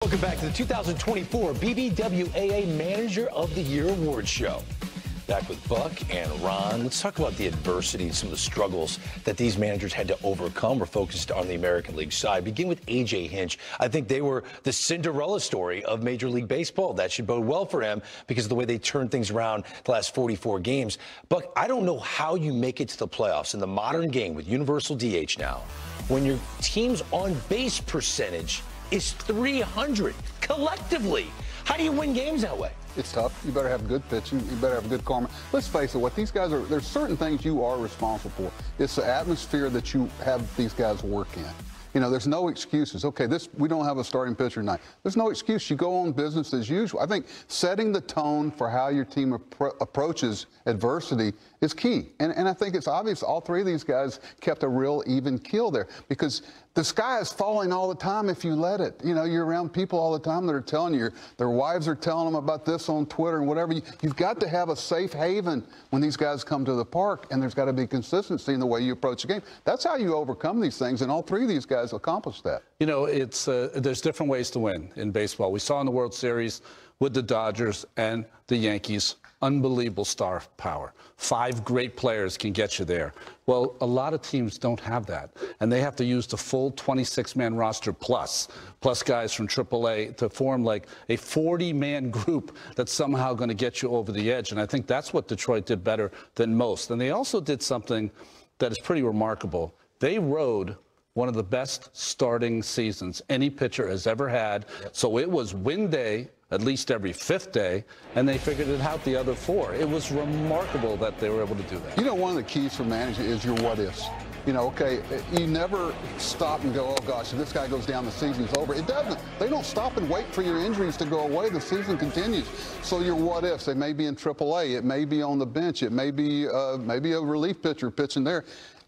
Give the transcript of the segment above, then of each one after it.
Welcome back to the 2024 Bbwaa Manager of the Year Awards Show. Back with Buck and Ron. Let's talk about the adversity and some of the struggles that these managers had to overcome. We're focused on the American League side. Begin with A.J. Hinch. I think they were the Cinderella story of Major League Baseball. That should bode well for him because of the way they turned things around the last 44 games. Buck, I don't know how you make it to the playoffs in the modern game with universal DH now when your team's on-base percentage is 300 collectively. How do you win games that way? It's tough. You better have good pitching. You better have good karma. Let's face it, what these guys are, there's certain things you are responsible for. It's the atmosphere that you have these guys work in. You know, there's no excuses. Okay, we don't have a starting pitcher tonight. There's no excuse. You go on business as usual. I think setting the tone for how your team approaches adversity is key. And I think it's obvious all three of these guys kept a real even keel there because the sky is falling all the time if you let it. You know, you're around people all the time that are telling you, their wives are telling them about this on Twitter and whatever. You've got to have a safe haven when these guys come to the park, and there's got to be consistency in the way you approach the game. That's how you overcome these things, and all three of these guys accomplished that. You know, there's different ways to win in baseball. We saw in the World Series with the Dodgers and the Yankees, unbelievable star power. 5 great players can get you there. Well, a lot of teams don't have that, and they have to use the full 26-man roster plus guys from AAA to form like a 40-man group that's somehow going to get you over the edge, and I think that's what Detroit did better than most. And they also did something that is pretty remarkable. They rode one of the best starting seasons any pitcher has ever had. Yep. So it was win day at least every 5th day, and they figured it out the other 4. It was remarkable that they were able to do that. You know, one of the keys for managing is your what-ifs. You know, okay, you never stop and go, oh, gosh, if this guy goes down, the season's over. It doesn't. They don't stop and wait for your injuries to go away. The season continues. So your what-ifs, they may be in AAA. It may be on the bench. It may be maybe a relief pitcher pitching there.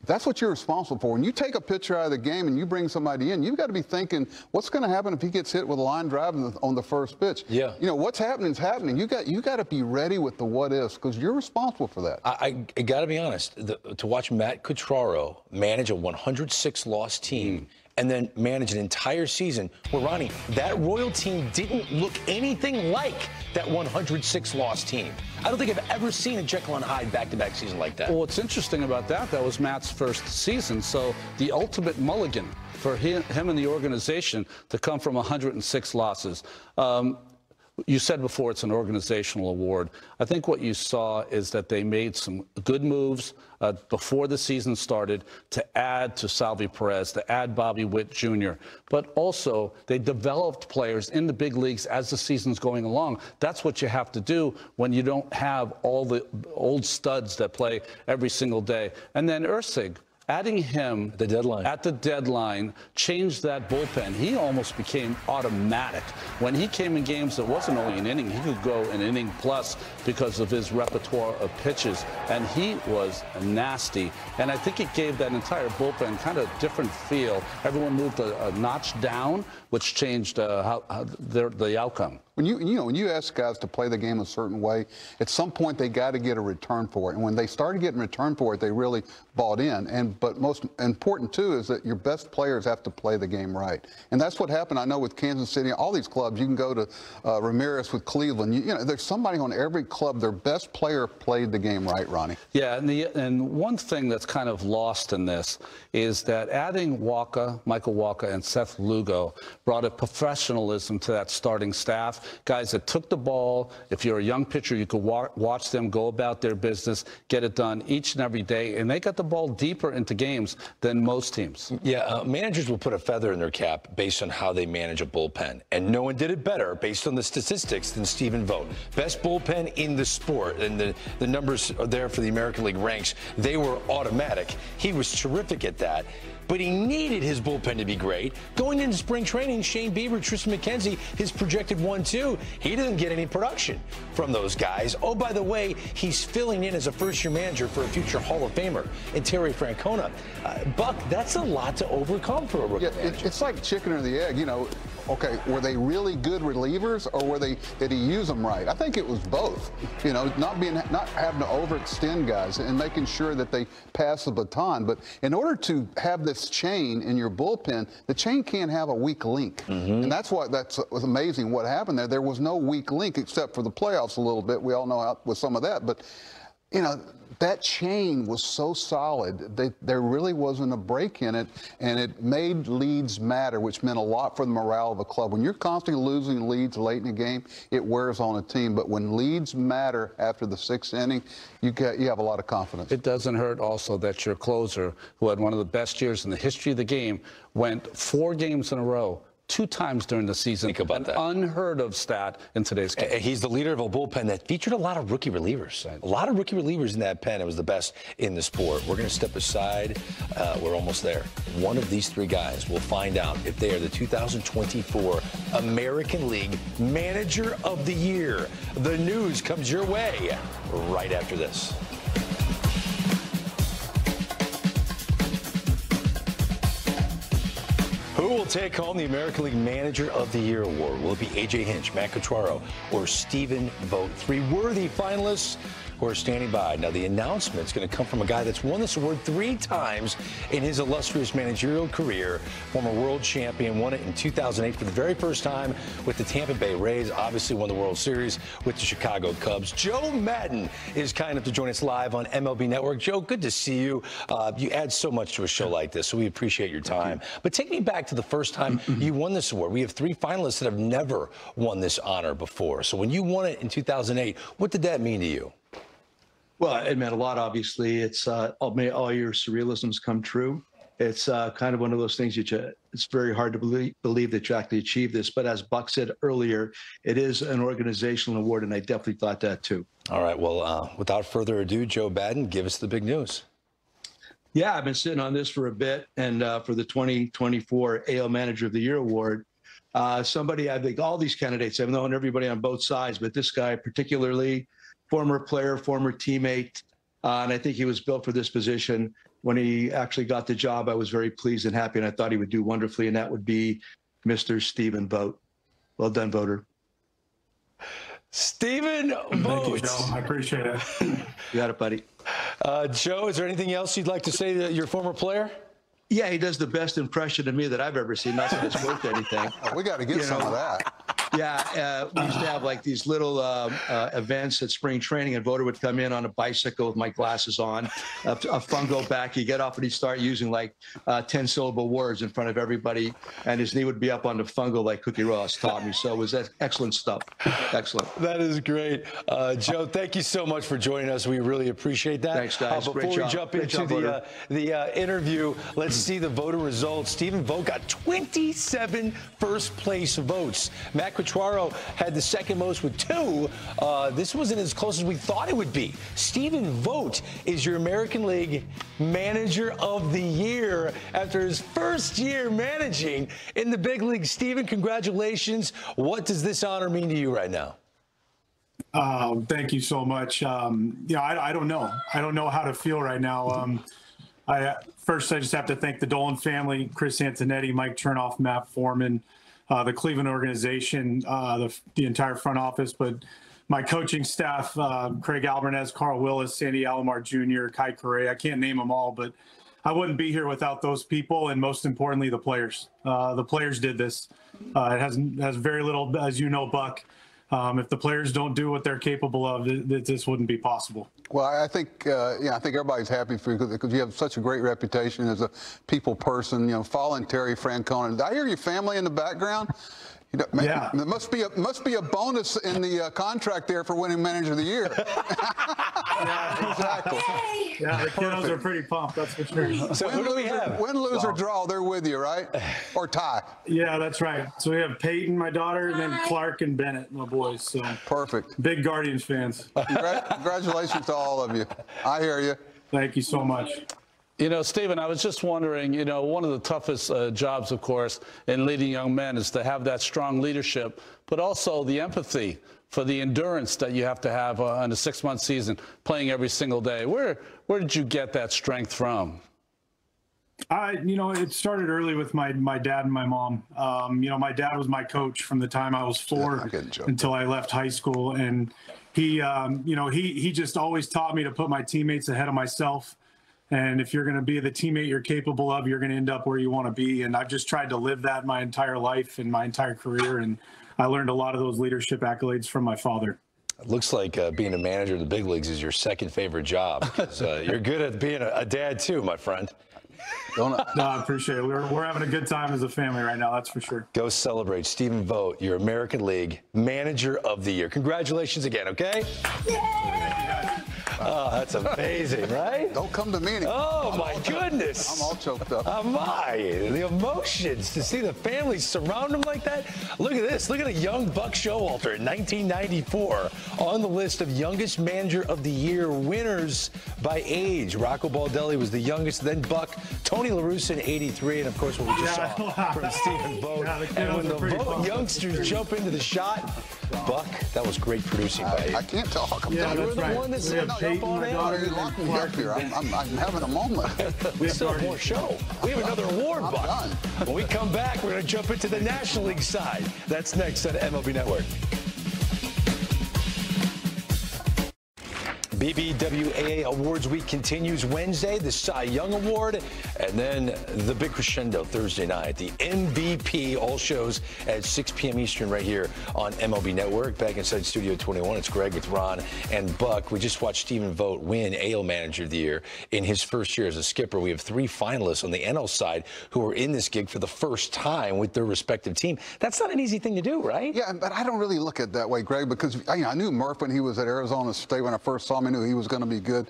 That's what you're responsible for. When you take a pitcher out of the game and you bring somebody in, you've got to be thinking, what's going to happen if he gets hit with a line drive on the first pitch? Yeah. You know, what's happening is happening. You got to be ready with the what-ifs because you're responsible for that. I got to be honest, to watch Matt Cutraro manage a 106-loss team and then manage an entire season where, Ronnie, that Royal team didn't look anything like that 106-loss team. I don't think I've ever seen a Jekyll and Hyde back-to-back season like that. Well, what's interesting about that was Matt's first season, so the ultimate mulligan for him and the organization to come from 106 losses. You said before it's an organizational award. I think what you saw is that they made some good moves before the season started to add to Salvi Perez, to add Bobby Witt Jr., but also they developed players in the big leagues as the season's going along. That's what you have to do when you don't have all the old studs that play every single day. And then Ursig, adding him at the deadline changed that bullpen. He almost became automatic. When he came in games that wasn't only an inning, he could go an inning plus because of his repertoire of pitches. And he was nasty. And I think it gave that entire bullpen kind of a different feel. Everyone moved a notch down, which changed the outcome. When you ask guys to play the game a certain way, at some point they got to get a return for it. And when they started getting return for it, they really bought in. But most important too is that your best players have to play the game right. And that's what happened. I know with Kansas City, all these clubs. You can go to Ramirez with Cleveland. You know, there's somebody on every club. Their best player played the game right, Ronnie. Yeah, and one thing that's kind of lost in this is that adding Michael Wacha, and Seth Lugo brought a professionalism to that starting staff. Guys that took the ball. If you're a young pitcher, you could watch them go about their business, get it done each and every day, and they got the ball deeper into games than most teams. Yeah, managers will put a feather in their cap based on how they manage a bullpen, and no one did it better based on the statistics than Stephen Vogt. Best bullpen in the sport, and the numbers are there for the American League ranks. They were automatic. He was terrific at that. But he needed his bullpen to be great. Going into spring training, Shane Bieber, Tristan McKenzie, his projected 1-2, he didn't get any production from those guys. Oh, by the way, he's filling in as a first-year manager for a future Hall of Famer in Terry Francona. Buck, that's a lot to overcome for a rookie manager. It's like chicken or the egg. You know, okay, were they really good relievers, or did he use them right? I think it was both. You know, not having to overextend guys and making sure that they pass the baton. But in order to have this chain in your bullpen, the chain can't have a weak link. And that's was amazing what happened there. There was no weak link except for the playoffs a little bit. We all know how with some of that. But, you know, that chain was so solid that there really wasn't a break in it, and it made leads matter, which meant a lot for the morale of a club. When you're constantly losing leads late in the game, it wears on a team. But when leads matter after the 6th inning, you have a lot of confidence. It doesn't hurt also that your closer, who had one of the best years in the history of the game, went 4 games in a row 2 times during the season. Think about that. Unheard of stat in today's game. He's the leader of a bullpen that featured a lot of rookie relievers. A lot of rookie relievers in that pen. It was the best in the sport. We're going to step aside. We're almost there. One of these 3 guys will find out if they are the 2024 American League Manager of the Year. The news comes your way right after this. Who will take home the American League Manager of the Year award? Will it be A.J. Hinch, Matt Quatraro, or Stephen Vogt? 3 worthy finalists who are standing by. Now, the announcement's going to come from a guy that's won this award 3 times in his illustrious managerial career. Former world champion, won it in 2008 for the very first time with the Tampa Bay Rays. Obviously won the World Series with the Chicago Cubs. Joe Madden is kind enough to join us live on MLB Network. Joe, good to see you. You add so much to a show like this, so we appreciate your time. But take me back to the first time you won this award. We have 3 finalists that have never won this honor before. So when you won it in 2008, what did that mean to you? Well, it meant a lot, obviously. It's all your surrealisms come true. It's kind of one of those things that it's very hard to believe that you actually achieved this. But as Buck said earlier, it is an organizational award, and I definitely thought that too. All right. Well, without further ado, Joe Madden, give us the big news. Yeah, I've been sitting on this for a bit, and for the 2024 AL Manager of the Year award, somebody, I think all these candidates, I've known everybody on both sides, but this guy particularly, former player, former teammate, and I think he was built for this position. When he actually got the job, I was very pleased and happy, and I thought he would do wonderfully, and that would be Mr. Stephen Vogt. Well done, voter. Stephen Vogt. Thank you, Joe. I appreciate it. You got it, buddy. Joe, is there anything else you'd like to say to your former player? Yeah, he does the best impression of me that I've ever seen. Not that it's worth anything. We got to get some of that. Yeah, we used to have like these little events at spring training, and Voter would come in on a bicycle with my glasses on, a fungo back. He'd get off and he'd start using like 10-syllable words in front of everybody, and his knee would be up on the fungo like Cookie Ross taught me. So it was excellent stuff. Excellent. That is great. Joe, thank you so much for joining us. We really appreciate that. Thanks, guys. Before we jump into the interview, let's see the voter results. Stephen Vogt got 27 first-place votes. Matt Quatraro had the second most with 2. This wasn't as close as we thought it would be. Stephen Vogt is your American League Manager of the Year after his first year managing in the big league. Stephen, congratulations. What does this honor mean to you right now? Thank you so much. I don't know. I don't know how to feel right now. First, I just have to thank the Dolan family, Chris Antonetti, Mike Chernoff, Matt Foreman, the Cleveland organization, the entire front office, but my coaching staff, Craig Alvarez, Carl Willis, Sandy Alomar Jr., Kai Correa. I can't name them all, but I wouldn't be here without those people, and most importantly, the players. The players did this. It has very little, as you know, Buck. If the players don't do what they're capable of, this wouldn't be possible. Well, I think, I think everybody's happy for you because you have such a great reputation as a people person. You know, following Terry Francona. Did I hear your family in the background? You know, yeah. There must be a bonus in the contract there for winning Manager of the Year. Yeah, exactly. Yeah, the kiddos are pretty pumped, that's for sure. So who do we have? Win, lose, or draw, they're with you, right? Or tie. Yeah, that's right. So we have Peyton, my daughter, and then Clark and Bennett, my boys. So perfect. Big Guardians fans. Congratulations to all of you. I hear you. Thank you so much. You know, Stephen, I was just wondering, you know, one of the toughest jobs, of course, in leading young men is to have that strong leadership, but also the empathy for the endurance that you have to have on a 6-month season, playing every single day. Where did you get that strength from? It started early with my dad and my mom. My dad was my coach from the time I was 4 until I left high school. And he just always taught me to put my teammates ahead of myself. And if you're going to be the teammate you're capable of, you're going to end up where you want to be. And I've just tried to live that my entire life and my entire career. And I learned a lot of those leadership accolades from my father. It looks like being a manager in the big leagues is your second favorite job. You're good at being a dad too, my friend. No, I appreciate it. We're having a good time as a family right now, that's for sure. Go celebrate. Stephen Vogt, your American League Manager of the Year. Congratulations again, okay? Yay! Oh, that's amazing, right? Don't come to me anymore. Oh, my goodness. I'm all choked up. The emotions to see the family surround him like that. Look at this. Look at a young Buck Showalter in 1994 on the list of youngest manager of the year winners by age. Rocco Baldelli was the youngest, then Buck, Tony La Russa in 83, and of course what we just saw from Stephen Vogt. And when the Vogt youngsters jump into the shot, Buck, that was great producing by you. I can't talk. I'm done. You're the one that said jump on in. You locked me up here. I'm having a moment. We still have more show. We have another award, Buck. Done. When we come back, we're going to jump into the National League side. That's next on MLB Network. Bbwaa Awards Week continues Wednesday, the Cy Young Award, and then the big crescendo Thursday night. The MVP all shows at 6 p.m. Eastern right here on MLB Network. Back inside Studio 21, it's Greg with Ron and Buck. We just watched Stephen Vogt win AL Manager of the Year in his first year as a skipper. We have 3 finalists on the NL side who are in this gig for the first time with their respective team. That's not an easy thing to do, right? Yeah, but I don't really look at it that way, Greg, because I knew Murph when he was at Arizona State. When I first saw him, I knew he was going to be good.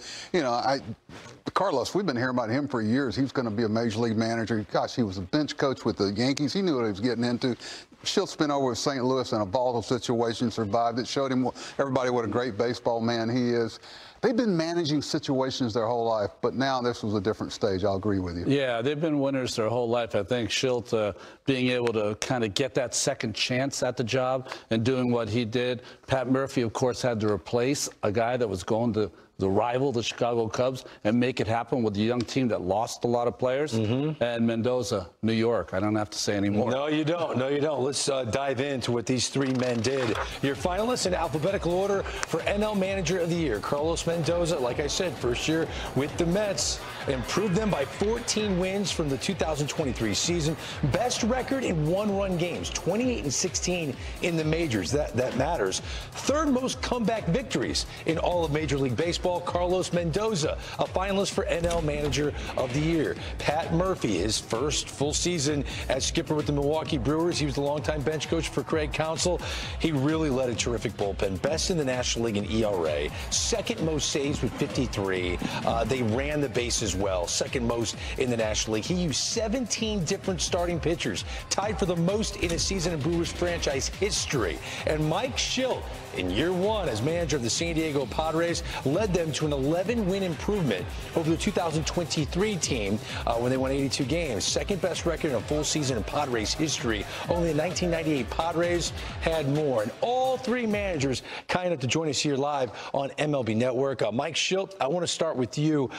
Carlos, we've been hearing about him for years. He's going to be a major league manager. Gosh, he was a bench coach with the Yankees. He knew what he was getting into. Schilt's been over with St. Louis in a volatile situation, survived it, showed him everybody what a great baseball man he is. They've been managing situations their whole life, but now this was a different stage. I'll agree with you. Yeah, they've been winners their whole life. I think Schilt being able to kind of get that second chance at the job and doing what he did. Pat Murphy, of course, had to replace a guy that was going to the rival, the Chicago Cubs, and make it happen with a young team that lost a lot of players. And Mendoza, New York. I don't have to say any more. No, you don't. No, you don't. Let's dive into what these 3 men did. Your finalists in alphabetical order for NL Manager of the Year. Carlos Mendoza, like I said, first year with the Mets, improved them by 14 wins from the 2023 season. Best record in one-run games, 28-16 in the majors. That matters. Third most comeback victories in all of Major League Baseball. Carlos Mendoza, a finalist for NL Manager of the Year. Pat Murphy, his first full season as skipper with the Milwaukee Brewers. He was the longtime bench coach for Craig Counsell. He really led a terrific bullpen. Best in the National League in ERA. Second most saves with 53. They ran the bases well. Second most in the National League. He used 17 different starting pitchers, tied for the most in a season in Brewers franchise history. And Mike Shildt, in year 1 as manager of the San Diego Padres, led them to an 11-win improvement over the 2023 team when they won 82 games. Second best record in a full season in Padres history. Only the 1998 Padres had more. And all 3 managers kind enough to join us here live on MLB Network. Mike Shildt, I want to start with you.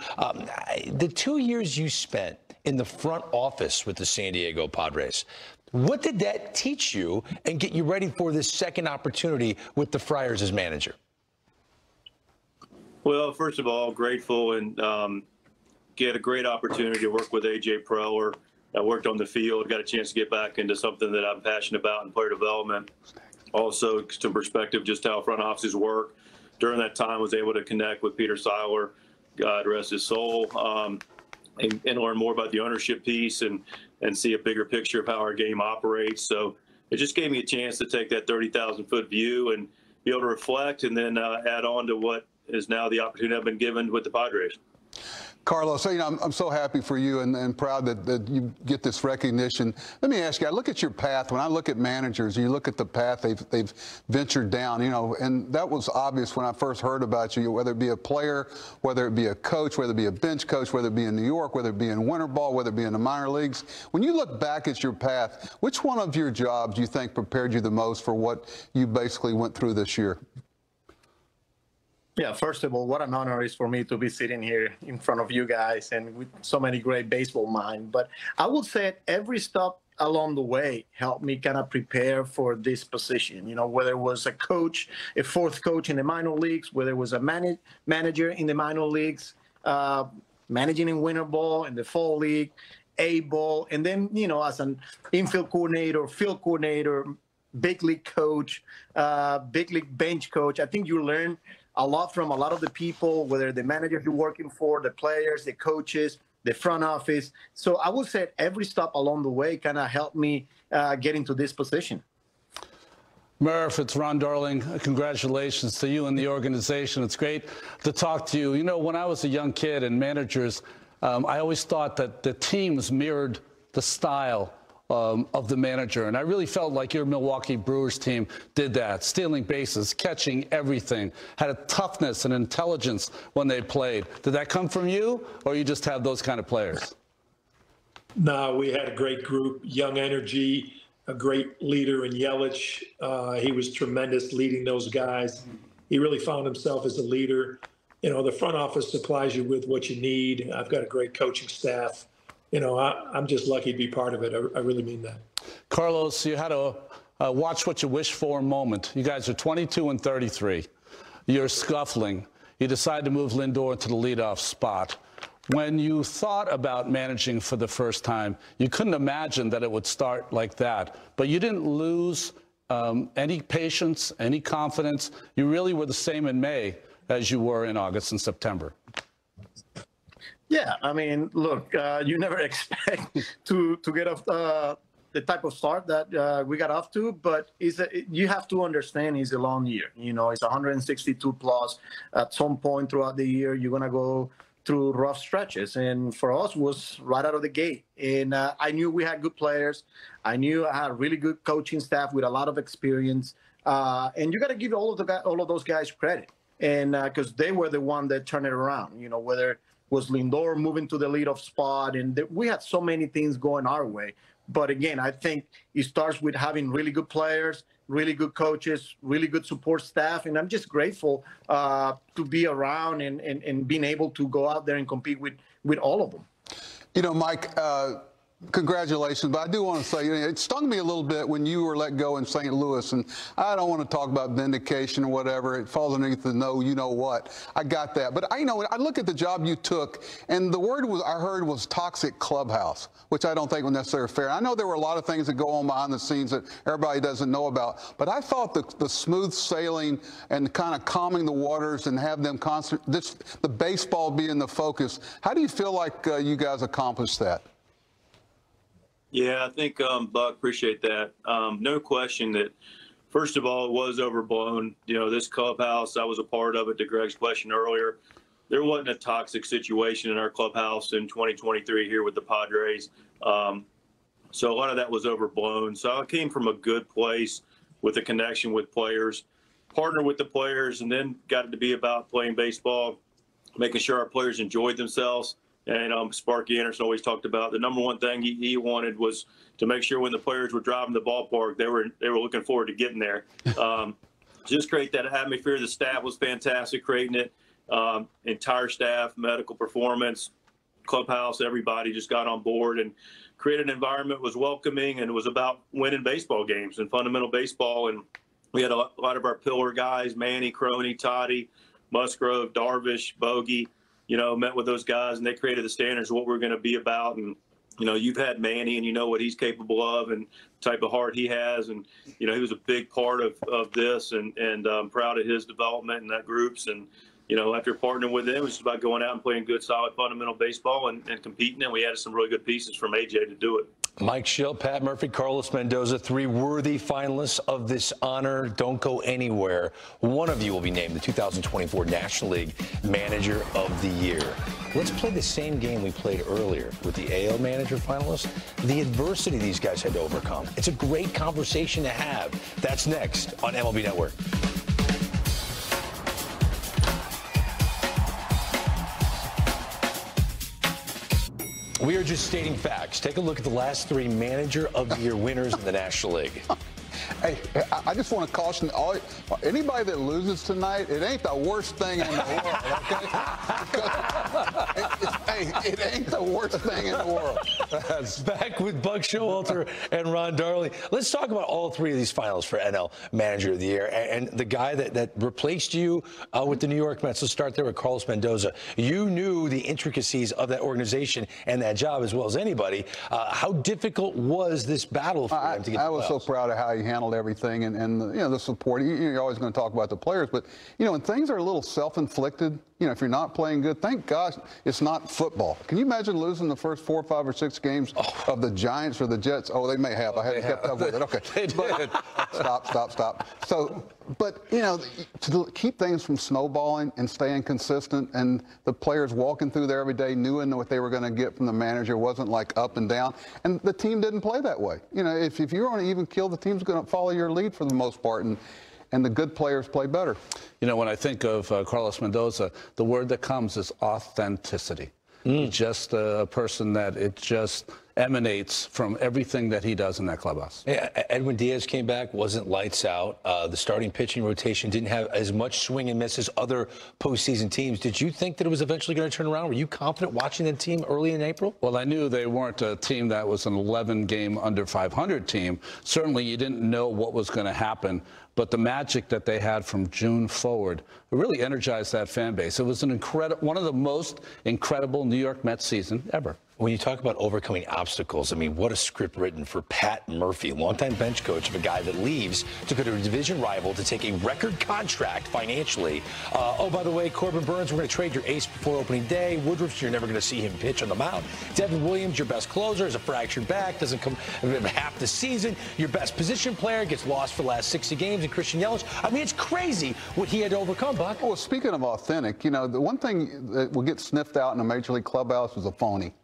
The 2 years you spent in the front office with the San Diego Padres, what did that teach you and get you ready for this second opportunity with the Friars as manager? Well, first of all, grateful and get a great opportunity to work with A.J. Preller. I worked on the field, got a chance to get back into something that I'm passionate about in player development. Also, some perspective just how front offices work. During that time, I was able to connect with Peter Seiler, God rest his soul, and learn more about the ownership piece and see a bigger picture of how our game operates. So it just gave me a chance to take that 30,000-foot view and be able to reflect and then add on to what is now the opportunity I've been given with the Padres. Carlos, I'm so happy for you and proud that you get this recognition. Let me ask you, I look at your path. When I look at managers, you look at the path they've ventured down, and that was obvious when I first heard about you, whether it be a player, whether it be a coach, whether it be a bench coach, whether it be in New York, whether it be in winter ball, whether it be in the minor leagues. When you look back at your path, which one of your jobs do you think prepared you the most for what you basically went through this year? Yeah, first of all, what an honor it is for me to be sitting here in front of you guys and with so many great baseball minds. But I would say every stop along the way helped me kind of prepare for this position. You know, whether it was a coach, a fourth coach in the minor leagues, whether it was a manager in the minor leagues, managing in winter ball, in the fall league, A ball, and then, you know, as an infield coordinator, field coordinator, big league coach, big league bench coach. I think you learn a lot from a lot of the people, whether the managers you're working for, the players, the coaches, the front office. So I would say every stop along the way kind of helped me get into this position. Murph, it's Ron Darling. Congratulations to you and the organization. It's great to talk to you. You know, when I was a young kid and managers, I always thought that the teams mirrored the style of the manager. And I really felt like your Milwaukee Brewers team did that, stealing bases, catching everything, had a toughness and intelligence when they played. Did that come from you, or you just have those kind of players? No, we had a great group, young energy, a great leader in Yelich. He was tremendous leading those guys. He really found himself as a leader. You know, the front office supplies you with what you need. I've got a great coaching staff. You know, I'm just lucky to be part of it. I really mean that. Carlos, you had a watch what you wish for moment. You guys are 22 and 33. You're scuffling. You decide to move Lindor to the leadoff spot. When you thought about managing for the first time, you couldn't imagine that it would start like that. But you didn't lose any patience, any confidence. You really were the same in May as you were in August and September. Yeah, I mean, look, you never expect to get off the type of start that we got off to, but you have to understand it's a long year. You know, it's 162 plus. At some point throughout the year, you're going to go through rough stretches. And for us, was right out of the gate. And I knew we had good players. I knew I had a really good coaching staff with a lot of experience. And you got to give all of those guys credit. And because they were the one that turned it around, you know, whether was Lindor moving to the leadoff spot, and we had so many things going our way. But again, I think it starts with having really good players, really good coaches, really good support staff, and I'm just grateful to be around and being able to go out there and compete with all of them. You know, Mike, congratulations, but I do want to say, you know, it stung me a little bit when you were let go in St. Louis, and I don't want to talk about vindication or whatever. It falls underneath the no, you know what. I got that. But I know, I look at the job you took, and the word I heard was toxic clubhouse, which I don't think was necessarily fair. I know there were a lot of things that go on behind the scenes that everybody doesn't know about, but I thought the smooth sailing and kind of calming the waters and have them the baseball being the focus. How do you feel like you guys accomplished that? Yeah, I think, Buck, appreciate that. No question that, first of all, it was overblown. You know, this clubhouse, I was a part of it, to Greg's question earlier. There wasn't a toxic situation in our clubhouse in 2023 here with the Padres. So a lot of that was overblown. So I came from a good place with a connection with players, partnered with the players, and then got it to be about playing baseball, making sure our players enjoyed themselves. And Sparky Anderson always talked about the number one thing he wanted was to make sure when the players were driving the ballpark, they were looking forward to getting there. Just create that atmosphere. The staff was fantastic creating it. Entire staff, medical performance, clubhouse, everybody just got on board and created an environment that was welcoming, and it was about winning baseball games and fundamental baseball. And we had a lot of our pillar guys, Manny, Crony, Toddy, Musgrove, Darvish, Bogey, you know, met with those guys, and they created the standards of what we're going to be about. And, you know, you've had Manny, and you know what he's capable of and the type of heart he has. And, you know, he was a big part of this, and I'm proud of his development and that group's. And, you know, after partnering with them, it was just about going out and playing good, solid, fundamental baseball and competing. And we added some really good pieces from AJ to do it. Mike Schill, Pat Murphy, Carlos Mendoza, three worthy finalists of this honor. Don't go anywhere. One of you will be named the 2024 National League Manager of the Year. Let's play the same game we played earlier with the AL Manager finalists. The adversity these guys had to overcome. It's a great conversation to have. That's next on MLB Network. We are just stating facts. Take a look at the last three Manager of the Year winners in the National League. Hey, I just want to caution anybody that loses tonight, it ain't the worst thing in the world, okay? It ain't the worst thing in the world. Back with Buck Showalter and Ron Darley. Let's talk about all three of these finals for NL Manager of the Year. And the guy that replaced you with the New York Mets, let's start there with Carlos Mendoza. You knew the intricacies of that organization and that job as well as anybody. How difficult was this battle for him to get to the playoffs? I was so proud of how he handled everything and the support. You're always going to talk about the players, but when things are a little self-inflicted, if you're not playing good, thank God it's not football. Can you imagine losing the first 4, 5, or 6 games of the Giants or the Jets? Oh, they may have. I haven't kept up with it. Okay. They did. Stop. So, but to keep things from snowballing and staying consistent, and the players walking through there every day knowing what they were going to get from the manager, wasn't like up and down, and the team didn't play that way. If you're on an even keel, the team's going to follow your lead for the most part, and the good players play better. When I think of Carlos Mendoza, the word that comes is authenticity. Just a person that it just emanates from everything that he does in that clubhouse. Yeah, Edwin Diaz came back, wasn't lights out. The starting pitching rotation didn't have as much swing and miss as other postseason teams. Did you think that it was eventually going to turn around? Were you confident watching the team early in April? Well, I knew they weren't a team that was an 11-game under 500 team. Certainly, you didn't know what was going to happen. But the magic that they had from June forward really energized that fan base. It was one of the most incredible New York Mets season ever. When you talk about overcoming obstacles, I mean, what a script written for Pat Murphy, longtime bench coach of a guy that leaves to go to a division rival to take a record contract financially. Oh, by the way, Corbin Burns, we're going to trade your ace before opening day. Woodruff, you're never going to see him pitch on the mound. Devin Williams, your best closer, has a fractured back, doesn't come half the season. Your best position player gets lost for the last 60 games, and Christian Yelich. I mean, it's crazy what he had to overcome, Buck. Well, speaking of authentic, the one thing that will get sniffed out in a major league clubhouse is a phony.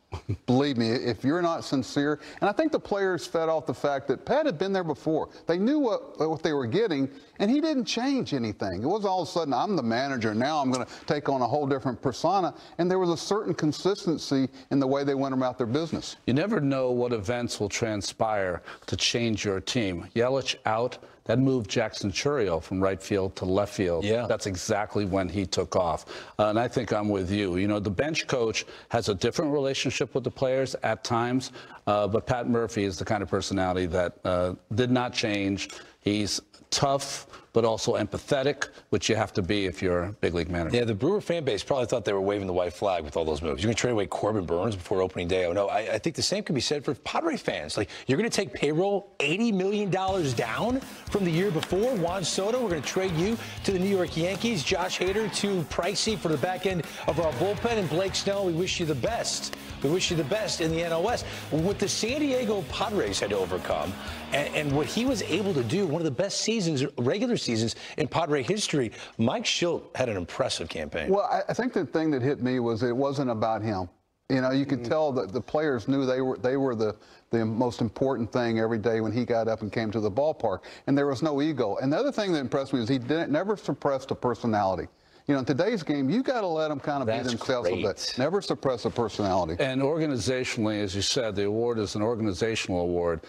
Believe me, if you're not sincere, and I think the players fed off the fact that Pat had been there before. They knew what they were getting, and he didn't change anything. It wasn't all of a sudden, I'm the manager, now I'm going to take on a whole different persona, and there was a certain consistency in the way they went about their business. You never know what events will transpire to change your team. Yelich out. That moved Jackson Chourio from right field to left field. Yeah. That's exactly when he took off. And I think I'm with you. The bench coach has a different relationship with the players at times, but Pat Murphy is the kind of personality that did not change. He's tough, but also empathetic, which you have to be if you're a big league manager. Yeah, the Brewer fan base probably thought they were waving the white flag with all those moves. You're going to trade away Corbin Burns before opening day. Oh, no, I think the same could be said for Padre fans. Like, you're going to take payroll $80 million down from the year before. Juan Soto, we're going to trade you to the New York Yankees. Josh Hader, too pricey for the back end of our bullpen. And Blake Snell, we wish you the best. We wish you the best in the NOS. What the San Diego Padres had to overcome and what he was able to do, one of the best seasons, regular seasons in Padre history, Mike Shildt had an impressive campaign. Well, I think the thing that hit me was it wasn't about him. You could tell that the players knew they were the most important thing every day when he got up and came to the ballpark, and there was no ego. And the other thing that impressed me is he never suppressed a personality. In today's game, you got to let them kind of be themselves a bit. Never suppress a personality. And organizationally, as you said, the award is an organizational award.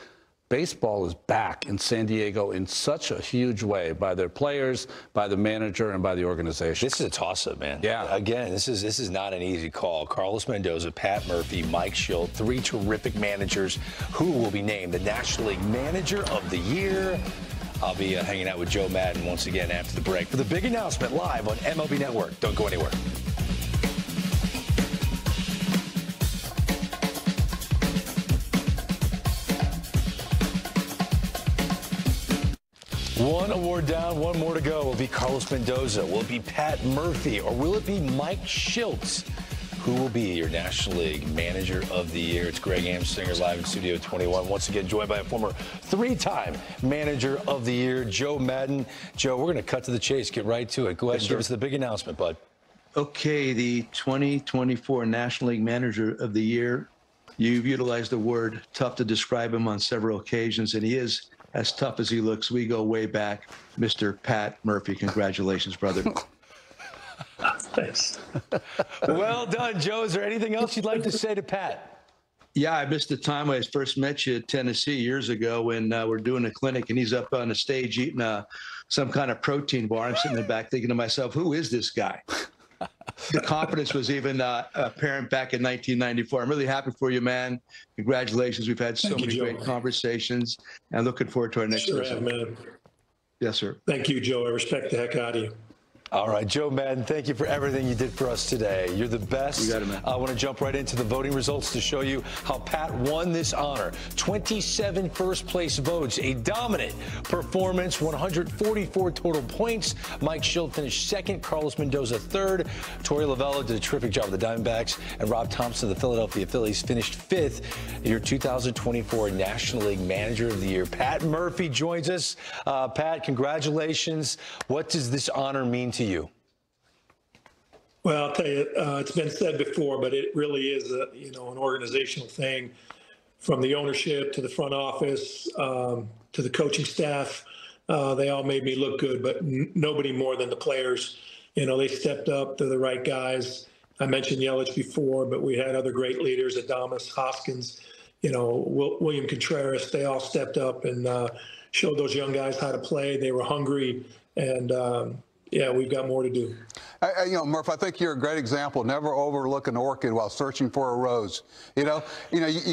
Baseball is back in San Diego in such a huge way by their players, by the manager, and by the organization. This is a toss-up, man. Yeah. Again, this is not an easy call. Carlos Mendoza, Pat Murphy, Mike Shildt, three terrific managers who will be named the National League Manager of the Year. I'll be hanging out with Joe Madden once again after the break for the big announcement live on MLB Network. Don't go anywhere. One award down, one more to go. Will it be Carlos Mendoza? Will it be Pat Murphy? Or will it be Mike Shildt? Who will be your National League Manager of the Year? It's Greg Amsinger live in Studio 21. Once again, joined by a former three-time Manager of the Year, Joe Madden. Joe, we're going to cut to the chase. Get right to it. Go ahead and give us the big announcement, bud. Okay, the 2024 National League Manager of the Year. You've utilized the word tough to describe him on several occasions, and he is as tough as he looks. We go way back. Mr. Pat Murphy, congratulations, brother. Thanks. Well done, Joe. Is there anything else you'd like to say to Pat? Yeah, I missed the time I first met you at Tennessee years ago when we're doing a clinic and he's up on the stage eating some kind of protein bar. I'm sitting in the back thinking to myself, who is this guy? The confidence was even apparent back in 1994. I'm really happy for you, man. Congratulations. We've had so many great conversations and looking forward to our next episode. Man. Yes, sir. Thank you, Joe. I respect the heck out of you. All right, Joe Madden, thank you for everything you did for us today. You're the best. You got it, man. I want to jump right into the voting results to show you how Pat won this honor. 27 first-place votes, a dominant performance, 144 total points. Mike Schilt finished second, Carlos Mendoza third. Torey Lovullo did a terrific job with the Diamondbacks, and Rob Thompson of the Philadelphia Phillies finished fifth. Your 2024 National League Manager of the Year. Pat Murphy joins us. Pat, congratulations. What does this honor mean to you? Well, I'll tell you, it's been said before, but it really is an organizational thing, from the ownership to the front office to the coaching staff. They all made me look good, but nobody more than the players. They stepped up. They're the right guys. I mentioned Yelich before, but we had other great leaders: Adames, Hoskins, William Contreras. They all stepped up and showed those young guys how to play. They were hungry, and yeah, we've got more to do. Murph, I think you're a great example. Never overlook an orchid while searching for a rose. You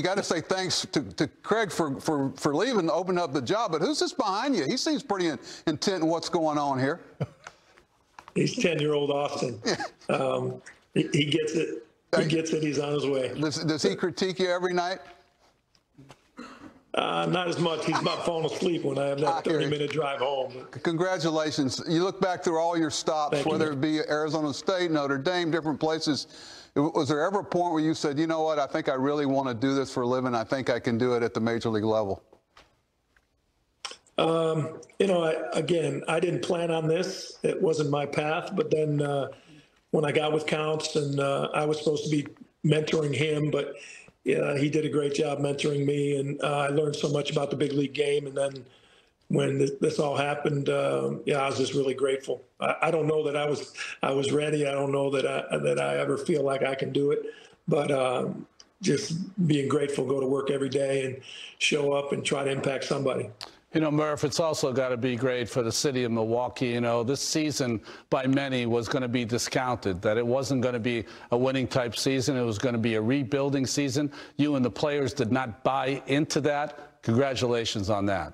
got to say thanks to Craig for leaving, opening up the job. But who's this behind you? He seems pretty intent in what's going on here. He's 10-year-old Austin. He gets it. He gets it. He's on his way. Does he critique you every night? Not as much. He's about falling asleep when I have that 30-minute drive home. Congratulations. You look back through all your stops, whether it be Arizona State, Notre Dame, different places. Was there ever a point where you said, you know what, I think I really want to do this for a living. I think I can do it at the major league level? Again, I didn't plan on this. It wasn't my path. But then when I got with Counts and I was supposed to be mentoring him, but he did a great job mentoring me, and I learned so much about the big league game. And then when this all happened, I was just really grateful. I don't know that I was ready. I don't know that I ever feel like I can do it, but just being grateful, go to work every day and show up and try to impact somebody. Murph, it's also got to be great for the city of Milwaukee. This season by many was going to be discounted, that it wasn't going to be a winning type season. It was going to be a rebuilding season. You and the players did not buy into that. Congratulations on that.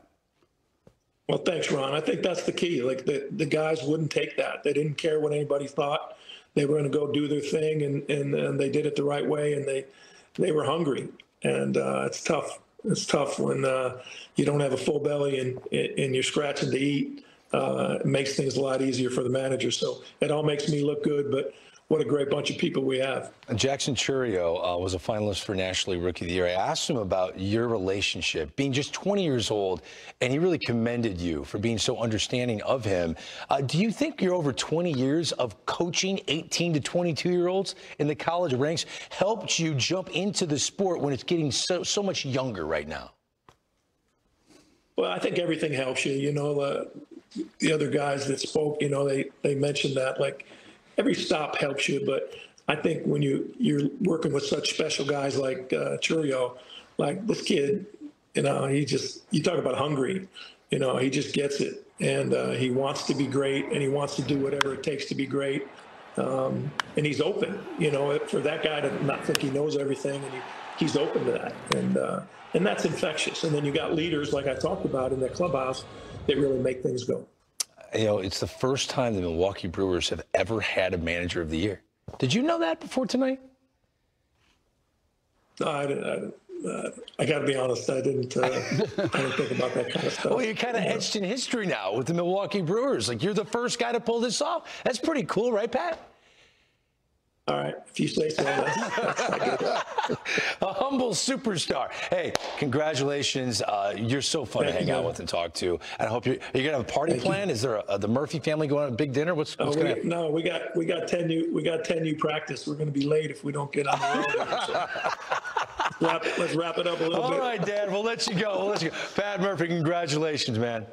Well, thanks, Ron. I think that's the key. Like the guys wouldn't take that. They didn't care what anybody thought. They were going to go do their thing, and they did it the right way, and they were hungry. And it's tough. It's tough when you don't have a full belly and you're scratching to eat. It makes things a lot easier for the manager. So it all makes me look good, but what a great bunch of people we have. Jackson Chourio was a finalist for National League Rookie of the Year. I asked him about your relationship, being just 20 years old, and he really commended you for being so understanding of him. Do you think your over 20 years of coaching 18 to 22-year-olds in the college ranks helped you jump into the sport when it's getting so much younger right now? Well, I think everything helps you. The other guys that spoke, they mentioned that, like, every stop helps you, but I think when you're working with such special guys like Chourio, like this kid, you talk about hungry, he just gets it, and he wants to be great, and he wants to do whatever it takes to be great, and he's open, for that guy to not think he knows everything, and he's open to that, and that's infectious. And then you got leaders like I talked about in that clubhouse that really make things go. It's the first time the Milwaukee Brewers have ever had a manager of the year. Did you know that before tonight? No, I got to be honest. I didn't think about that kind of stuff. Well, you're kind of etched in history now with the Milwaukee Brewers. Like, you're the first guy to pull this off. That's pretty cool, right, Pat? All right, if you say so. I get it. A humble superstar. Hey, congratulations. You're so fun to hang out with and talk to. And I hope you're going to have a party plan. Is there the Murphy family going on a big dinner? What's going to happen? No, we got 10 new practice. We're going to be late if we don't get on the road. So let's wrap it up a little bit. All right, Dad. We'll let you go. Pat Murphy, congratulations, man.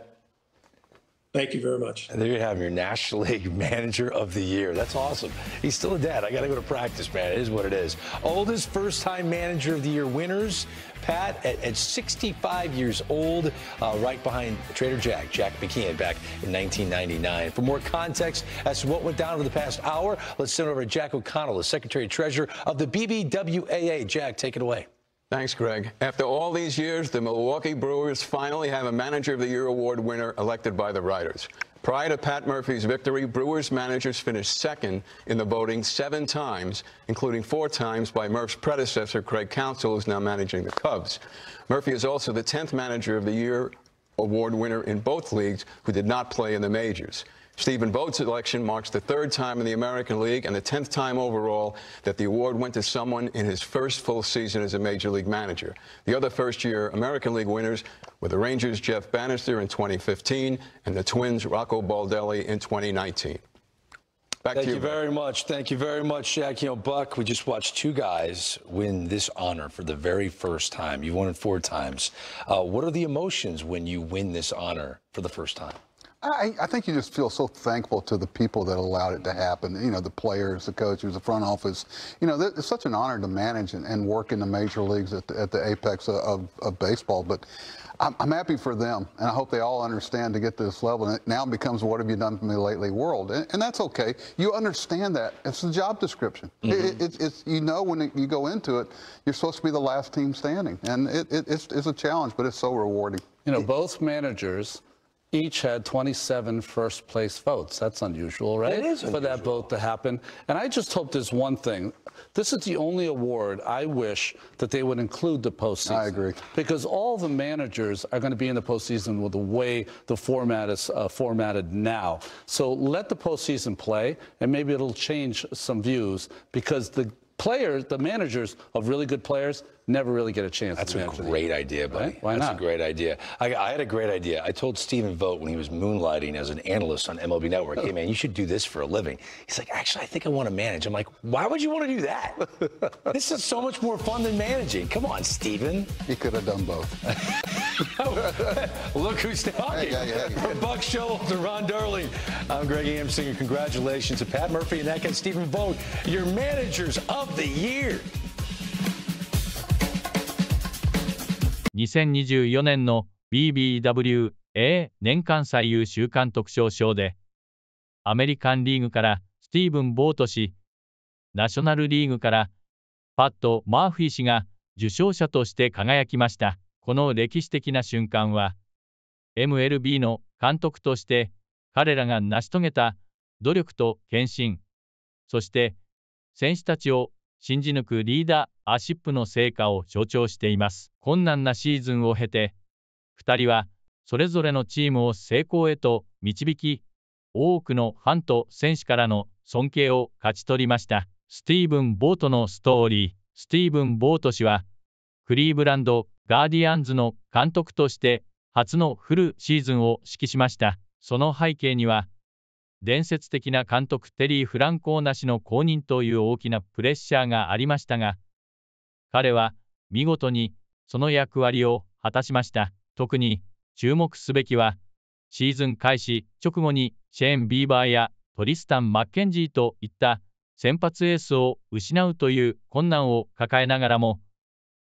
Thank you very much. And there you have him, your National League Manager of the Year. That's awesome. He's still a dad. I got to go to practice, man. It is what it is. Oldest first-time Manager of the Year winners, Pat, at 65 years old, right behind Trader Jack McKeon, back in 1999. For more context as to what went down over the past hour, let's send it over to Jack O'Connell, the Secretary-Treasurer of the Bbwaa. Jack, take it away. Thanks, Greg. After all these years, the Milwaukee Brewers finally have a Manager of the Year award winner elected by the writers. Prior to Pat Murphy's victory, Brewers managers finished second in the voting 7 times, including 4 times by Murph's predecessor, Craig Counsell, who's now managing the Cubs. Murphy is also the 10th Manager of the Year award winner in both leagues who did not play in the majors. Stephen Vogt's election marks the 3rd time in the American League and the 10th time overall that the award went to someone in his first full season as a Major League manager. The other first-year American League winners were the Rangers' Jeff Bannister in 2015 and the Twins' Rocco Baldelli in 2019. Back to you. Thank you very much. Thank you very much, Jack. You know, Buck, we just watched 2 guys win this honor for the very first time. You've won it 4 times. What are the emotions when you win this honor for the first time? I think you just feel so thankful to the people that allowed it to happen. You know, the players, the coaches, the front office. You know, it's such an honor to manage and work in the major leagues at the apex of baseball. But I'm happy for them, and I hope they all understand to get to this level. And it now becomes what have you done for me lately world. And that's okay. You understand that. It's a job description. It's you know, when you go into it, you're supposed to be the last team standing. And it's a challenge, but it's so rewarding. You know, both managers each had 27 first-place votes. That's unusual, right? It is unusual. For that vote to happen. And I just hope there's one thing. This is the only award I wish that they would include the postseason. I agree. Because all the managers are going to be in the postseason with the way the format is formatted now. So let the postseason play, and maybe it'll change some views, because the players, the managers of really good players, never really get a chance. That's a great idea, buddy. Right? Why not? That's a great idea. I had a great idea. I told Stephen Vogt when he was moonlighting as an analyst on MLB Network, hey, man, you should do this for a living. He's like, actually, I think I want to manage. I'm like, why would you want to do that? This is so much more fun than managing. Come on, Stephen. He could have done both. Look who's talking. From Buck Show to Ron Darling, I'm Greg Amsinger. Congratulations to Pat Murphy and that guy, Stephen Vogt, your managers of the year. 2024年の Bbwaa 年間最優秀監督賞で、アメリカンリーグからスティーブン・ボート氏、ナショナルリーグからパット・マーフィー氏が受賞者として輝きました。この歴史的な瞬間は、Mlb の監督として彼らが成し遂げた努力と献身、そして選手たちを信じ抜くリーダーシップの成果を象徴しています。困難なシーズンを経て、2人はそれぞれのチームを成功へと導き、多くのファンと選手からの尊敬を勝ち取りました。スティーブン・ボートのストーリー。スティーブン・ボート氏は、クリーブランド・ガーディアンズの監督として初のフルシーズンを指揮しました。その背景には、伝説的な監督テリー・フランコーナ氏の後任という大きなプレッシャーがありましたが、彼は見事にその役割を果たしました。特に注目すべきは、シーズン開始直後にシェーン・ビーバーやトリスタン・マッケンジーといった先発エースを失うという困難を抱えながらも、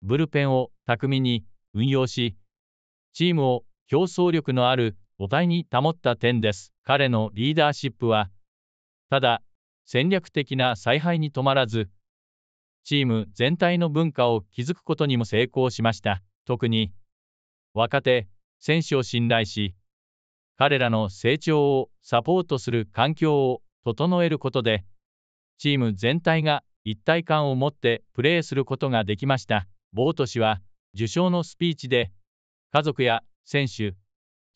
ブルペンを巧みに運用し、チームを競争力のある母体に保った点です。彼のリーダーシップは、ただ戦略的な采配に止まらず、チーム全体の文化を築くことにも成功しました。特に、若手選手を信頼し、彼らの成長をサポートする環境を整えることで、チーム全体が一体感を持ってプレーすることができました。ボート氏は受賞のスピーチで、家族や選手、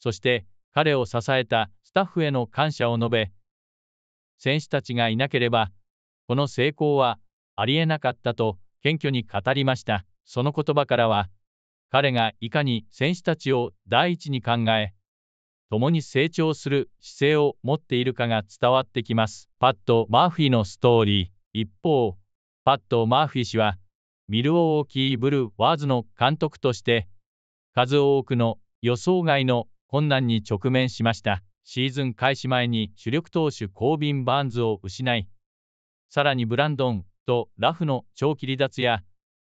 そして彼を支えたスタッフへの感謝を述べ、選手たちがいなければ、この成功はありえなかったと謙虚に語りました。その言葉からは、彼がいかに選手たちを第一に考え、共に成長する姿勢を持っているかが伝わってきます。パット・マーフィーのストーリー。一方、パット・マーフィー氏は、ミルウォーキー・ブルワーズの監督として、数多くの予想外の困難に直面しました。シーズン開始前に主力投手コービン・バーンズを失い、さらにブランドンとラフの長期離脱や、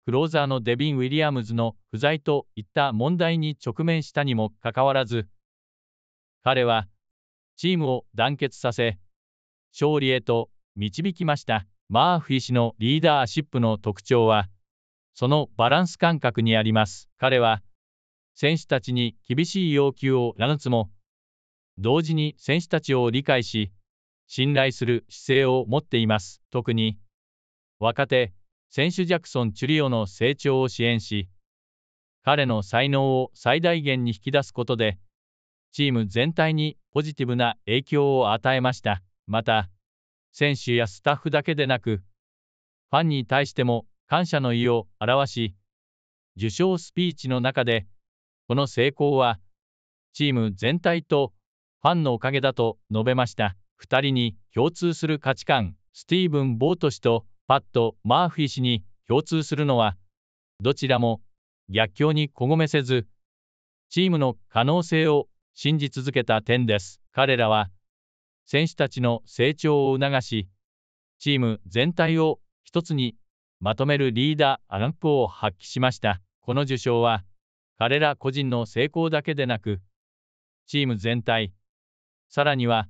クローザーのデビン・ウィリアムズの不在といった問題に直面したにもかかわらず、彼はチームを団結させ、勝利へと導きました。マーフィー氏のリーダーシップの特徴は、そのバランス感覚にあります。彼は、選手たちに厳しい要求を放つも、同時に選手たちを理解し、信頼する姿勢を持っています。特に、若手、選手ジャクソン・チュリオの成長を支援し、彼の才能を最大限に引き出すことで、チーム全体にポジティブな影響を与えました。また、選手やスタッフだけでなく、ファンに対しても感謝の意を表し、受賞スピーチの中で、この成功は、チーム全体とファンのおかげだと述べました。2人に共通する価値観、スティーブン・ボート氏とパット・マーフィー氏に共通するのは、どちらも逆境にこごめせず、チームの可能性を信じ続けた点です。彼らは、選手たちの成長を促し、チーム全体を一つにまとめるリーダー力を発揮しました。この受賞は、彼ら個人の成功だけでなく、チーム全体、さらには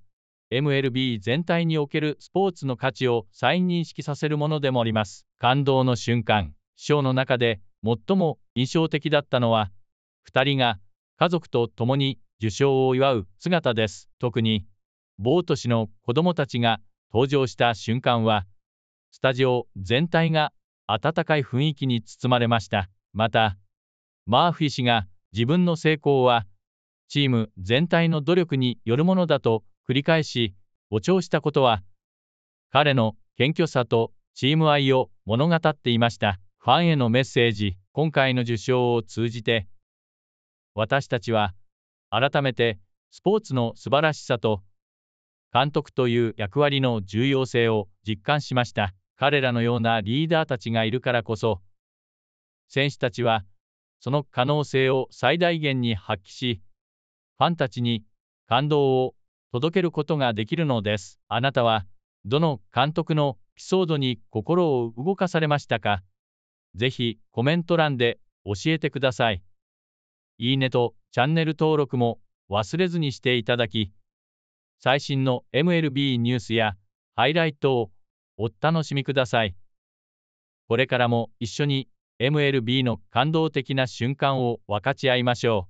MLB 全体におけるスポーツの価値を再認識させるものでもあります。感動の瞬間、賞の中で最も印象的だったのは、2人が家族と共に受賞を祝う姿です。特に、ボート氏の子供たちが登場した瞬間は、スタジオ全体が温かい雰囲気に包まれました。また、マーフィー氏が自分の成功は、チーム全体の努力によるものだと繰り返し誇張したことは、彼の謙虚さとチーム愛を物語っていました。ファンへのメッセージ、今回の受賞を通じて、私たちは改めてスポーツの素晴らしさと、監督という役割の重要性を実感しました。彼らのようなリーダーたちがいるからこそ、選手たちはその可能性を最大限に発揮し、ファンたちに感動を届けることができるのです。あなたはどの監督のエピソードに心を動かされましたか？ぜひコメント欄で教えてください。いいねとチャンネル登録も忘れずにしていただき、最新の MLB ニュースやハイライトをお楽しみください。これからも一緒に MLB の感動的な瞬間を分かち合いましょう。